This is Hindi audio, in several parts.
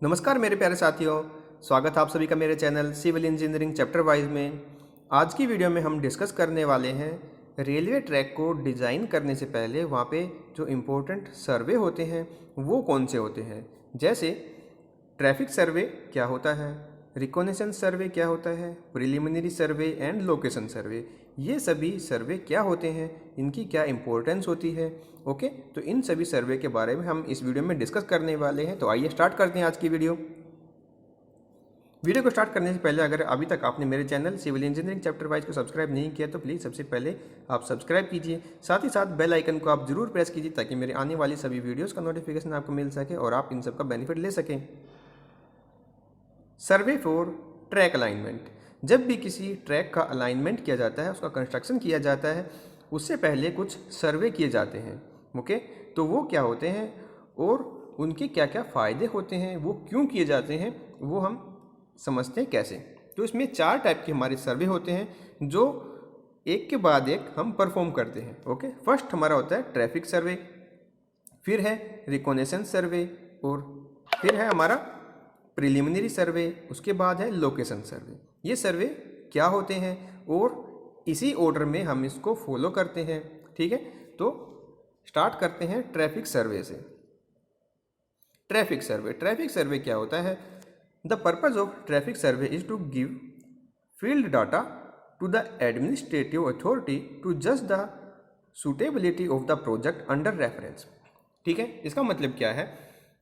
नमस्कार मेरे प्यारे साथियों, स्वागत है आप सभी का मेरे channel civil engineering chapter wise में। आज की वीडियो में हम डिस्कस करने वाले हैं रेलवे ट्रैक को डिज़ाइन करने से पहले वहाँ पे जो इम्पोर्टेंट सर्वे होते हैं वो कौन से होते हैं। जैसे ट्रैफिक सर्वे क्या होता है, रिकॉनेसेंस सर्वे क्या होता है, preliminary survey and location survey, ये सभी सर्वे क्या होते हैं, इनकी क्या इंपॉर्टेंस होती है। ओके, तो इन सभी सर्वे के बारे में हम इस वीडियो में डिस्कस करने वाले हैं। तो आइए स्टार्ट करते हैं आज की वीडियो को स्टार्ट करने से पहले अगर अभी तक आपने मेरे channel civil engineering chapter wise को सब्सक्राइब नहीं किया तो प्लीज़ सबसे पहले आप सब्सक्राइब कीजिए, साथ ही साथ बेल आइकन को आप जरूर प्रेस कीजिए ताकि मेरे आने वाली सभी वीडियोज़ का नोटिफिकेशन आपको मिल सके और आप इन सब का बेनिफिट ले सकें। सर्वे फॉर ट्रैक अलाइनमेंट। जब भी किसी ट्रैक का अलाइनमेंट किया जाता है, उसका कंस्ट्रक्शन किया जाता है, उससे पहले कुछ सर्वे किए जाते हैं। ओके, तो वो क्या होते हैं और उनके क्या क्या फ़ायदे होते हैं, वो क्यों किए जाते हैं, वो हम समझते हैं कैसे। तो इसमें 4 टाइप के हमारे सर्वे होते हैं जो एक के बाद एक हम परफॉर्म करते हैं। ओके, फर्स्ट हमारा होता है ट्रैफिक सर्वे, फिर है रिकॉनेसेंस सर्वे और फिर है हमारा प्रिलिमिनरी सर्वे, उसके बाद है लोकेशन सर्वे। ये सर्वे क्या होते हैं और इसी ऑर्डर में हम इसको फॉलो करते हैं। ठीक है, तो स्टार्ट करते हैं ट्रैफिक सर्वे से। ट्रैफिक सर्वे क्या होता है? The purpose of traffic survey is to give field data to the administrative authority to जज the suitability of the project under reference. ठीक है, इसका मतलब क्या है?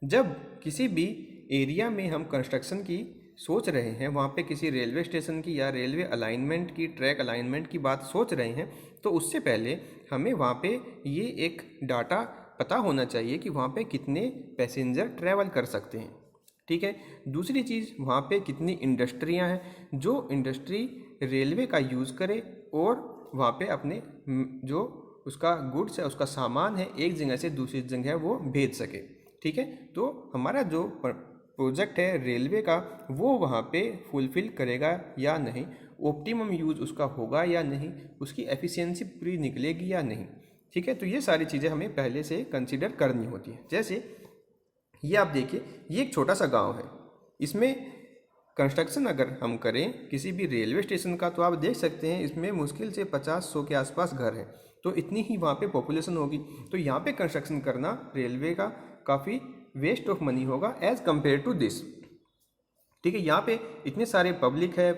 जब किसी भी एरिया में हम कंस्ट्रक्शन की सोच रहे हैं, वहाँ पे किसी रेलवे स्टेशन की या रेलवे अलाइनमेंट की, ट्रैक अलाइनमेंट की बात सोच रहे हैं, तो उससे पहले हमें वहाँ पे ये एक डाटा पता होना चाहिए कि वहाँ पे कितने पैसेंजर ट्रैवल कर सकते हैं। ठीक है, दूसरी चीज़, वहाँ पे कितनी इंडस्ट्रियाँ हैं जो इंडस्ट्री रेलवे का यूज़ करे और वहाँ पे अपने जो उसका गुड्स है, उसका सामान है, एक जगह से दूसरी जगह वो भेज सके। ठीक है, तो हमारा जो प्रोजेक्ट है रेलवे का वो वहाँ पे फुलफ़िल करेगा या नहीं, ऑप्टिमम यूज़ उसका होगा या नहीं, उसकी एफिशिएंसी पूरी निकलेगी या नहीं। ठीक है, तो ये सारी चीज़ें हमें पहले से कंसिडर करनी होती है। जैसे ये आप देखिए, ये एक छोटा सा गांव है, इसमें कंस्ट्रक्शन अगर हम करें किसी भी रेलवे स्टेशन का तो आप देख सकते हैं इसमें मुश्किल से 50-100 के आसपास घर है, तो इतनी ही वहाँ पे पॉपुलेशन होगी। तो यहाँ पे कंस्ट्रक्शन करना रेलवे का काफ़ी वेस्ट ऑफ मनी होगा एज़ कम्पेयर टू दिस। ठीक है, यहाँ पे इतने सारे पब्लिक है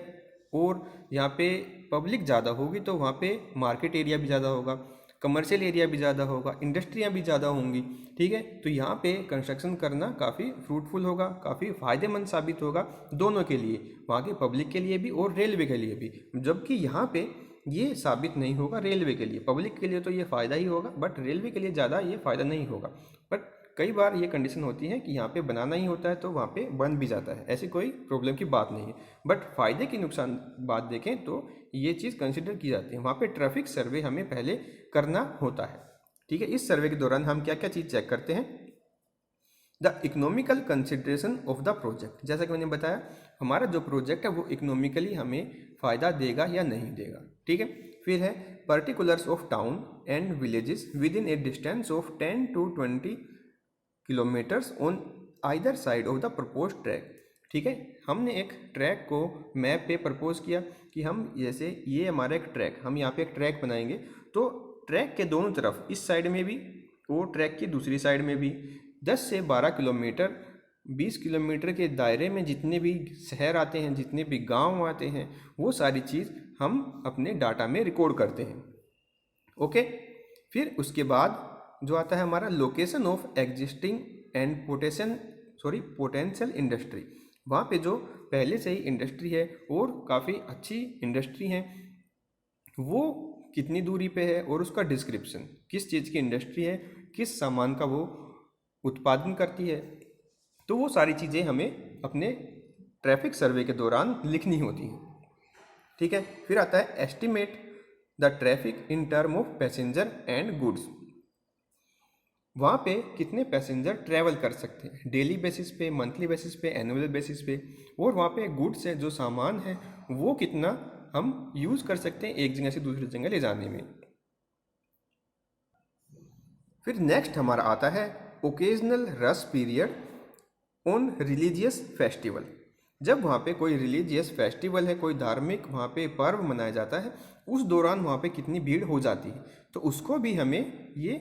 और यहाँ पे पब्लिक ज़्यादा होगी तो वहाँ पे मार्केट एरिया भी ज़्यादा होगा, कमर्शियल एरिया भी ज़्यादा होगा, इंडस्ट्रियाँ भी ज़्यादा होंगी। ठीक है, तो यहाँ पे कंस्ट्रक्शन करना काफ़ी फ्रूटफुल होगा, काफ़ी फ़ायदेमंद साबित होगा दोनों के लिए, वहाँ के पब्लिक के लिए भी और रेलवे के लिए भी। जबकि यहाँ पे ये साबित नहीं होगा रेलवे के लिए, पब्लिक के लिए तो ये फ़ायदा ही होगा बट रेलवे के लिए ज़्यादा ये फ़ायदा नहीं होगा। बट कई बार ये कंडीशन होती है कि यहाँ पे बनाना ही होता है तो वहाँ पे बन भी जाता है, ऐसी कोई प्रॉब्लम की बात नहीं है। बट फ़ायदे की नुकसान बात देखें तो ये चीज़ कंसिडर की जाती है। वहाँ पे ट्रैफिक सर्वे हमें पहले करना होता है। ठीक है, इस सर्वे के दौरान हम क्या क्या चीज़ चेक करते हैं? The economical consideration of the project. जैसा कि मैंने बताया, हमारा जो प्रोजेक्ट है वो इकोनॉमिकली हमें फ़ायदा देगा या नहीं देगा। ठीक है, फिर है particulars of town and villages with in A distance of 10 to 20 kilometres on either side of the propose track. ठीक है, हमने एक ट्रैक को मैप पे प्रपोज किया कि हम जैसे ये हमारा एक ट्रैक, हम यहाँ पे एक ट्रैक बनाएंगे, तो ट्रैक के दोनों तरफ इस साइड में भी और ट्रैक की दूसरी साइड में भी 10 से 12 किलोमीटर, 20 किलोमीटर के दायरे में जितने भी शहर आते हैं, जितने भी गांव आते हैं, वो सारी चीज़ हम अपने डाटा में रिकॉर्ड करते हैं। ओके, फिर उसके बाद जो आता है हमारा location of existing and potential industry. वहाँ पे जो पहले से ही इंडस्ट्री है और काफ़ी अच्छी इंडस्ट्री है, वो कितनी दूरी पे है और उसका डिस्क्रिप्शन, किस चीज़ की इंडस्ट्री है, किस सामान का वो उत्पादन करती है, तो वो सारी चीज़ें हमें अपने ट्रैफिक सर्वे के दौरान लिखनी होती हैं। ठीक है, फिर आता है estimate the traffic in term of passenger and goods. वहाँ पे कितने पैसेंजर ट्रैवल कर सकते हैं डेली बेसिस पे, मंथली बेसिस पे, एनुअल बेसिस पे, और वहाँ पे गुड्स है, जो सामान है, वो कितना हम यूज़ कर सकते हैं एक जगह से दूसरी जगह ले जाने में। फिर नेक्स्ट हमारा आता है occasional rush period on religious festival. जब वहाँ पे कोई रिलीजियस फेस्टिवल है, कोई धार्मिक वहाँ पे पर्व मनाया जाता है, उस दौरान वहाँ पे कितनी भीड़ हो जाती है, तो उसको भी हमें ये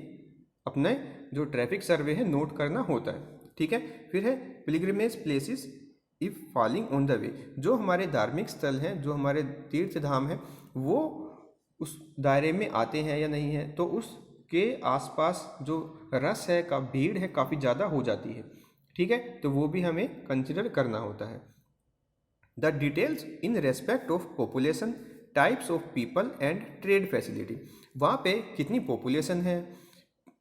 अपने जो ट्रैफिक सर्वे है नोट करना होता है। ठीक है। फिर है pilgrimage places if falling on the way. जो हमारे धार्मिक स्थल हैं, जो हमारे तीर्थ धाम हैं, वो उस दायरे में आते हैं या नहीं है, तो उसके आसपास जो रस है का भीड़ है काफ़ी ज़्यादा हो जाती है। ठीक है, तो वो भी हमें कंसिडर करना होता है। The details in respect of population, types of people and trade facility. वहाँ पे कितनी पॉपुलेशन है,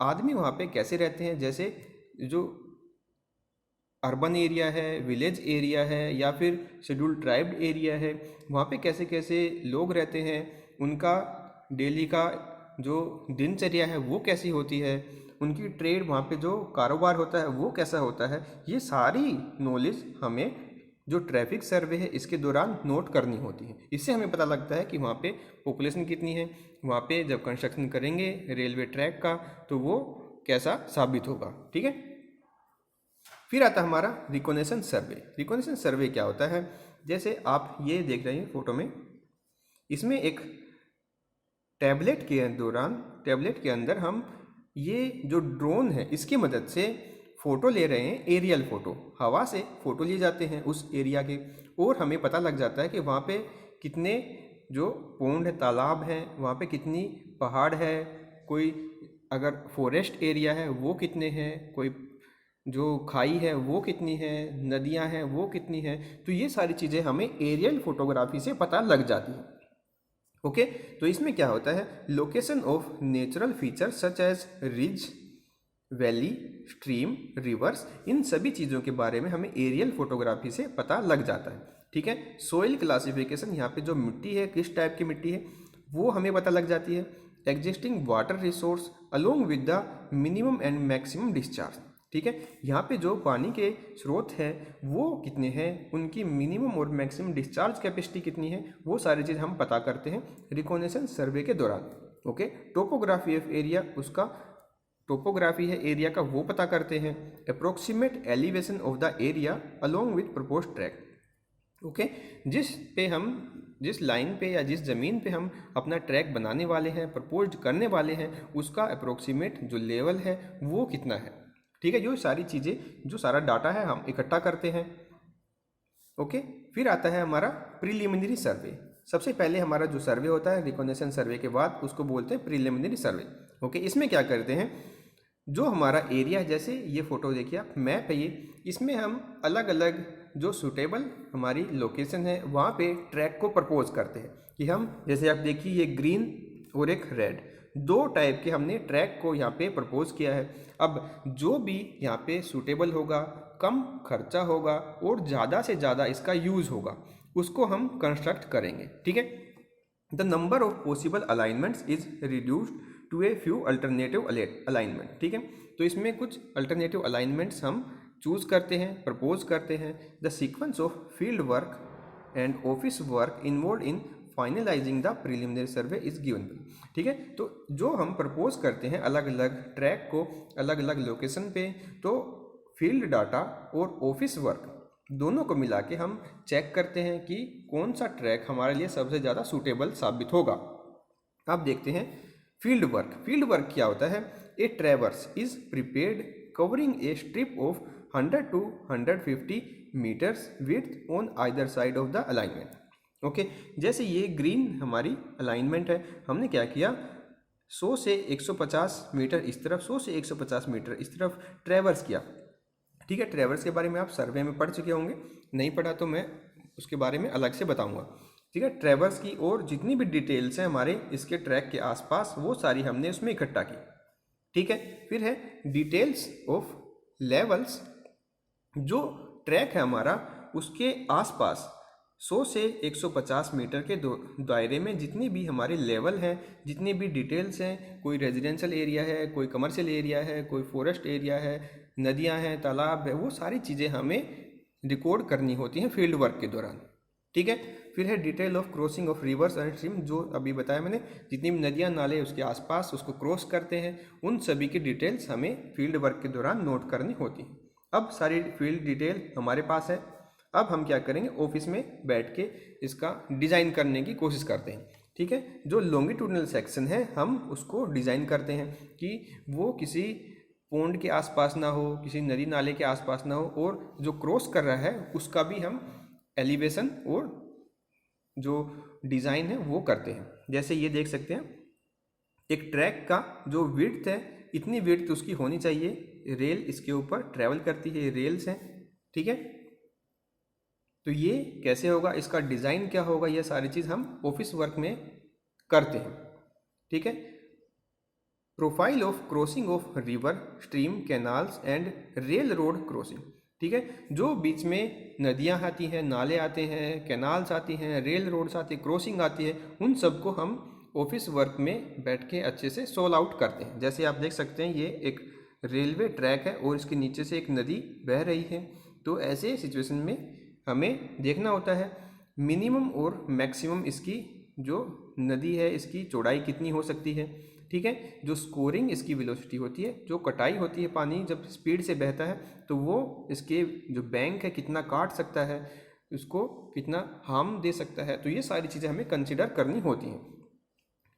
आदमी वहाँ पे कैसे रहते हैं, जैसे जो अर्बन एरिया है, विलेज एरिया है, या फिर शेड्यूल्ड ट्राइब्ड एरिया है, वहाँ पे कैसे कैसे लोग रहते हैं, उनका डेली का जो दिनचर्या है वो कैसी होती है, उनकी ट्रेड, वहाँ पे जो कारोबार होता है वो कैसा होता है, ये सारी नॉलेज हमें जो ट्रैफिक सर्वे है इसके दौरान नोट करनी होती है। इससे हमें पता लगता है कि वहाँ पे पॉपुलेशन कितनी है, वहाँ पे जब कंस्ट्रक्शन करेंगे रेलवे ट्रैक का तो वो कैसा साबित होगा। ठीक है। फिर आता है हमारा रिकॉग्निशन सर्वे। रिकॉग्निशन सर्वे क्या होता है, जैसे आप ये देख रहे हैं फोटो में, इसमें एक टैबलेट के अंदर हम ये जो ड्रोन है इसकी मदद से फ़ोटो ले रहे हैं, एरियल फ़ोटो, हवा से फ़ोटो लिए जाते हैं उस एरिया के, और हमें पता लग जाता है कि वहाँ पे कितने जो पौंड है, तालाब हैं, वहाँ पे कितनी पहाड़ है, कोई अगर फॉरेस्ट एरिया है वो कितने हैं, कोई जो खाई है वो कितनी है, नदियाँ हैं वो कितनी हैं। तो ये सारी चीज़ें हमें एरियल फोटोग्राफी से पता लग जाती है। ओके, तो इसमें क्या होता है, location of natural features such as ridge, valley, stream, rivers, इन सभी चीज़ों के बारे में हमें एरियल फोटोग्राफी से पता लग जाता है। ठीक है। सोइल क्लासिफिकेशन, यहाँ पे जो मिट्टी है किस टाइप की मिट्टी है वो हमें पता लग जाती है। Existing water resource along with the minimum and maximum discharge. ठीक है, यहाँ पे जो पानी के स्रोत हैं वो कितने हैं, उनकी मिनिमम और मैक्सिमम डिस्चार्ज कैपेसिटी कितनी है, वो सारी चीज़ हम पता करते हैं रिकॉग्निशन सर्वे के दौरान। ओके। टोपोग्राफी ऑफ एरिया, उसका टोपोग्राफी है एरिया का वो पता करते हैं। Approximate elevation of the area along with propose track. Okay, जिस लाइन पे या जिस ज़मीन पे हम अपना ट्रैक बनाने वाले हैं, प्रपोज करने वाले हैं, उसका अप्रोक्सीमेट जो लेवल है वो कितना है। ठीक है, जो सारी चीज़ें, जो सारा डाटा है हम इकट्ठा करते हैं। ओके। फिर आता है हमारा प्रीलिमिनरी सर्वे। सबसे पहले हमारा जो सर्वे होता है रिकॉग्निशन सर्वे के बाद, उसको बोलते हैं प्रीलिमिनरी सर्वे। ओके, इसमें क्या करते हैं, जो हमारा एरिया है, जैसे ये फोटो देखिए आप, मैप है ये, इसमें हम अलग अलग जो सूटेबल हमारी लोकेशन है वहाँ पे ट्रैक को प्रपोज करते हैं कि हम, जैसे आप देखिए ये ग्रीन और एक रेड, दो टाइप के हमने ट्रैक को यहाँ पे प्रपोज किया है। अब जो भी यहाँ पे सूटेबल होगा, कम खर्चा होगा और ज़्यादा से ज़्यादा इसका यूज़ होगा, उसको हम कंस्ट्रक्ट करेंगे। ठीक है। The number of possible alignments is reduced to a few alternative alignment. ठीक है, तो इसमें कुछ अल्टरनेटिव अलाइनमेंट्स हम चूज़ करते हैं, प्रपोज करते हैं। The sequence of field work and office work involve in finalising the preliminary survey is given. ठीक है, तो जो हम प्रपोज करते हैं अलग अलग ट्रैक को अलग अलग लोकेशन पे, तो फील्ड डाटा और ऑफिस वर्क दोनों को मिला के हम चेक करते हैं कि कौन सा ट्रैक हमारे लिए सबसे ज़्यादा सूटेबल साबित होगा। अब देखते हैं फील्ड वर्क। फील्ड वर्क क्या होता है, a traverse is prepared covering a strip of 100 to 150 metres width on either side of the alignment. Okay, जैसे ये ग्रीन हमारी अलाइनमेंट है, हमने क्या किया, 100 से 150 मीटर इस तरफ, 100 से 150 मीटर इस तरफ ट्रैवर्स किया। ठीक है, ट्रैवर्स के बारे में आप सर्वे में पढ़ चुके होंगे, नहीं पढ़ा तो मैं उसके बारे में अलग से बताऊंगा। ठीक है, ट्रैवर्स की और जितनी भी डिटेल्स हैं हमारे इसके ट्रैक के आसपास, वो सारी हमने उसमें इकट्ठा की। ठीक है, फिर है डिटेल्स ऑफ लेवल्स। जो ट्रैक है हमारा उसके आसपास 100 से 150 मीटर के दायरे में जितनी भी हमारे लेवल हैं, जितनी भी डिटेल्स हैं, कोई रेजिडेंशियल एरिया है, कोई कमर्शियल एरिया है, कोई फॉरेस्ट एरिया है, नदियां हैं, तालाब है, वो सारी चीज़ें हमें रिकॉर्ड करनी होती हैं फील्ड वर्क के दौरान। ठीक है, फिर है detail of crossing of reverse and stream. जो अभी बताया मैंने, जितनी भी नदियाँ नाले उसके आसपास उसको क्रॉस करते हैं, उन सभी की डिटेल्स हमें फील्ड वर्क के दौरान नोट करनी होती है। अब सारी फील्ड डिटेल हमारे पास है। अब हम क्या करेंगे, ऑफिस में बैठ के इसका डिज़ाइन करने की कोशिश करते हैं। ठीक है, जो लॉन्गिट्यूडनल सेक्शन है हम उसको डिज़ाइन करते हैं कि वो किसी पॉन्ड के आसपास ना हो, किसी नदी नाले के आसपास ना हो, और जो क्रॉस कर रहा है उसका भी हम एलिवेशन और जो डिज़ाइन है वो करते हैं। जैसे ये देख सकते हैं, एक ट्रैक का जो विड्थ है, इतनी विड्थ उसकी होनी चाहिए, रेल इसके ऊपर ट्रैवल करती है, रेल्स हैं। ठीक है, तो ये कैसे होगा, इसका डिज़ाइन क्या होगा, ये सारी चीज़ हम ऑफिस वर्क में करते हैं। ठीक है, profile of crossing of river, stream, canals and rail road crossing. ठीक है, जो बीच में नदियाँ आती हैं, नाले आते हैं, कैनाल्स आती हैं, रेल रोड्स आती हैं, क्रॉसिंग आती है, उन सबको हम ऑफिस वर्क में बैठ के अच्छे से सोल्व आउट करते हैं। जैसे आप देख सकते हैं, ये एक रेलवे ट्रैक है और इसके नीचे से एक नदी बह रही है। तो ऐसे सिचुएशन में हमें देखना होता है मिनिमम और मैक्सिमम इसकी जो नदी है इसकी चौड़ाई कितनी हो सकती है। ठीक है, जो स्कोरिंग इसकी वेलोसिटी होती है, जो कटाई होती है, पानी जब स्पीड से बहता है तो वो इसके जो बैंक है कितना काट सकता है, उसको कितना हार्म दे सकता है। तो ये सारी चीज़ें हमें कंसिडर करनी होती हैं।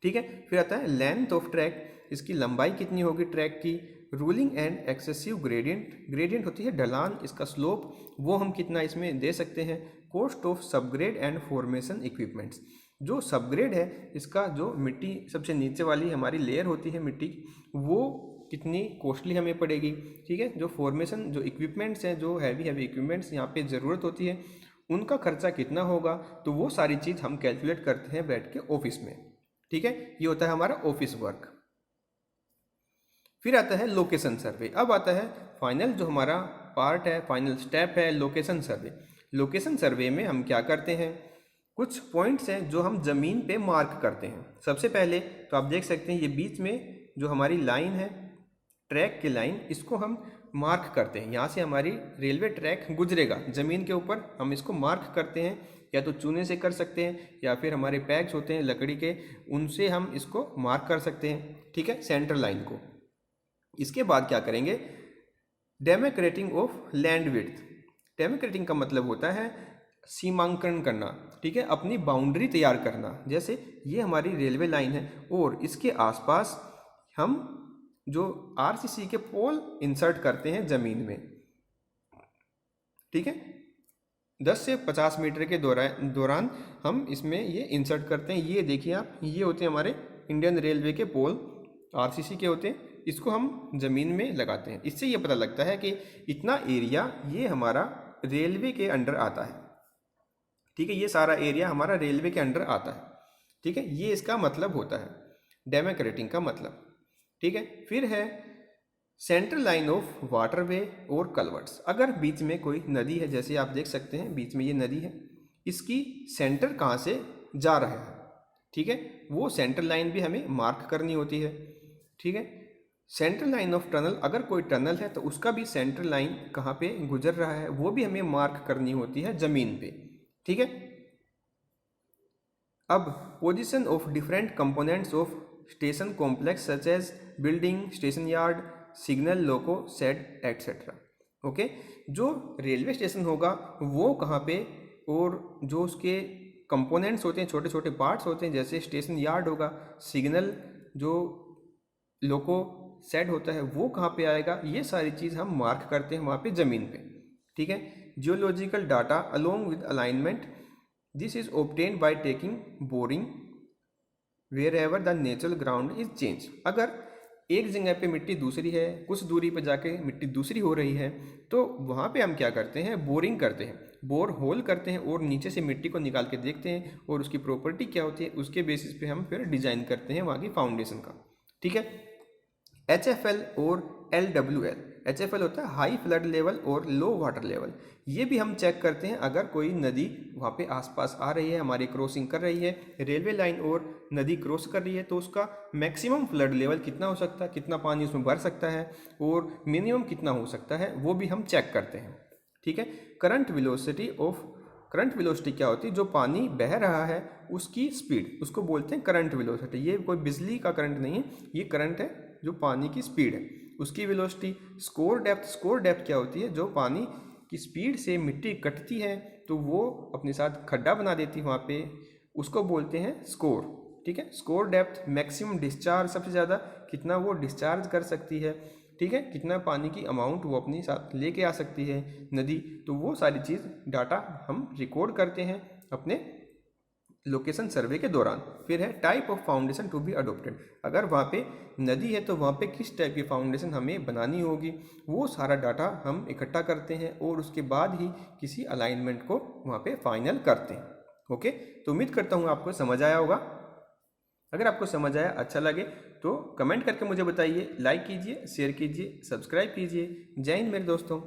ठीक है, फिर आता है लेंथ ऑफ ट्रैक, इसकी लंबाई कितनी होगी ट्रैक की। Ruling and excessive gradient, gradient होती है ढलान, इसका स्लोप, वो हम कितना इसमें दे सकते हैं। Cost of subgrade and formation equipments, जो सबग्रेड है इसका जो मिट्टी सबसे नीचे वाली हमारी लेयर होती है मिट्टी की, वो कितनी कॉस्टली हमें पड़ेगी। ठीक है, जो फॉर्मेशन जो इक्विपमेंट्स हैं, जो हैवी इक्विपमेंट्स यहाँ पे ज़रूरत होती है, उनका खर्चा कितना होगा। तो वो सारी चीज़ हम कैलकुलेट करते हैं बैठ के ऑफिस में। ठीक है, ये होता है हमारा ऑफिस वर्क। फिर आता है लोकेशन सर्वे। अब आता है फाइनल जो हमारा पार्ट है, फाइनल स्टेप है लोकेशन सर्वे। लोकेशन सर्वे में हम क्या करते हैं, कुछ पॉइंट्स हैं जो हम ज़मीन पे मार्क करते हैं। सबसे पहले तो आप देख सकते हैं, ये बीच में जो हमारी लाइन है, ट्रैक की लाइन, इसको हम मार्क करते हैं। यहाँ से हमारी रेलवे ट्रैक गुजरेगा ज़मीन के ऊपर, हम इसको मार्क करते हैं। या तो चूने से कर सकते हैं, या फिर हमारे पैक्स होते हैं लकड़ी के, उनसे हम इसको मार्क कर सकते हैं। ठीक है, सेंटर लाइन को। इसके बाद क्या करेंगे, डेमोक्रेटिंग ऑफ लैंड विड्थ। डेमोक्रेटिंग का मतलब होता है सीमांकन करना। ठीक है, अपनी बाउंड्री तैयार करना। जैसे ये हमारी रेलवे लाइन है और इसके आसपास हम जो आरसीसी के पोल इंसर्ट करते हैं ज़मीन में। ठीक है, 10 से 50 मीटर के दौरान हम इसमें ये इंसर्ट करते हैं। ये देखिए आप, ये होते हैं हमारे इंडियन रेलवे के पोल, आरसीसी के होते हैं। इसको हम ज़मीन में लगाते हैं। इससे ये पता लगता है कि इतना एरिया ये हमारा रेलवे के अंडर आता है। ठीक है, ये सारा एरिया हमारा रेलवे के अंडर आता है। ठीक है, ये इसका मतलब होता है डेमोक्रेटिंग का मतलब। ठीक है, फिर है सेंट्रल लाइन ऑफ वाटरवे और कलवर्ट्स। अगर बीच में कोई नदी है, जैसे आप देख सकते हैं बीच में ये नदी है, इसकी सेंटर कहाँ से जा रहा है। ठीक है, वो सेंट्रल लाइन भी हमें मार्क करनी होती है। ठीक है, सेंट्रल लाइन ऑफ टनल, अगर कोई टनल है तो उसका भी सेंट्रल लाइन कहाँ पे गुजर रहा है वो भी हमें मार्क करनी होती है ज़मीन पे। ठीक है, अब position of different components of station complex such as building, station yard, signal, loco, shed etcetera. Okay, जो रेलवे स्टेशन होगा वो कहाँ पे, और जो उसके कंपोनेंट्स होते हैं, छोटे छोटे पार्ट्स होते हैं, जैसे स्टेशन यार्ड होगा, सिग्नल, जो लोको सेट होता है वो कहाँ पे आएगा, ये सारी चीज़ हम मार्क करते हैं वहाँ पे ज़मीन पे। ठीक है, geological data along with alignment, this is obtained by taking boring wherever the natural ground is change. अगर एक जगह पे मिट्टी दूसरी है, कुछ दूरी पे जाके मिट्टी दूसरी हो रही है, तो वहाँ पे हम क्या करते हैं, बोरिंग करते हैं, बोर होल करते हैं और नीचे से मिट्टी को निकाल के देखते हैं और उसकी प्रॉपर्टी क्या होती है, उसके बेसिस पे हम फिर डिज़ाइन करते हैं वहाँ की फाउंडेशन का। ठीक है, HFL और LWL। HFL होता है हाई फ्लड लेवल और लो वाटर लेवल। ये भी हम चेक करते हैं, अगर कोई नदी वहाँ पे आसपास आ रही है, हमारी क्रॉसिंग कर रही है, रेलवे लाइन और नदी क्रॉस कर रही है, तो उसका मैक्सिमम फ्लड लेवल कितना हो सकता है, कितना पानी उसमें भर सकता है, और मिनिमम कितना हो सकता है, वो भी हम चेक करते हैं। ठीक है, current velocity of, current velocity क्या होती है, जो पानी बह रहा है उसकी स्पीड, उसको बोलते हैं करंट वेलोसिटी। ये कोई बिजली का करंट नहीं है, ये करंट है जो पानी की स्पीड है। उसकी वेलोसिटी। स्कोर डेप्थ क्या होती है, जो पानी की स्पीड से मिट्टी कटती है तो वो अपने साथ खड्डा बना देती है वहाँ पे, उसको बोलते हैं स्कोर। ठीक है, स्कोर डेप्थ। मैक्सिमम डिस्चार्ज, सबसे ज़्यादा कितना वो डिस्चार्ज कर सकती है, ठीक है, कितना पानी की अमाउंट वो अपने साथ लेके आ सकती है नदी, तो वो सारी चीज़ डाटा हम रिकॉर्ड करते हैं अपने लोकेशन सर्वे के दौरान। फिर है type of foundation to be adopted. अगर वहाँ पे नदी है तो वहाँ पे किस टाइप की फाउंडेशन हमें बनानी होगी, वो सारा डाटा हम इकट्ठा करते हैं और उसके बाद ही किसी अलाइनमेंट को वहाँ पे फाइनल करते हैं। ओके, तो उम्मीद करता हूँ आपको समझ आया होगा। अगर आपको समझ आया, अच्छा लगे तो कमेंट करके मुझे बताइए, लाइक कीजिए, शेयर कीजिए, सब्सक्राइब कीजिए। जय हिंद मेरे दोस्तों।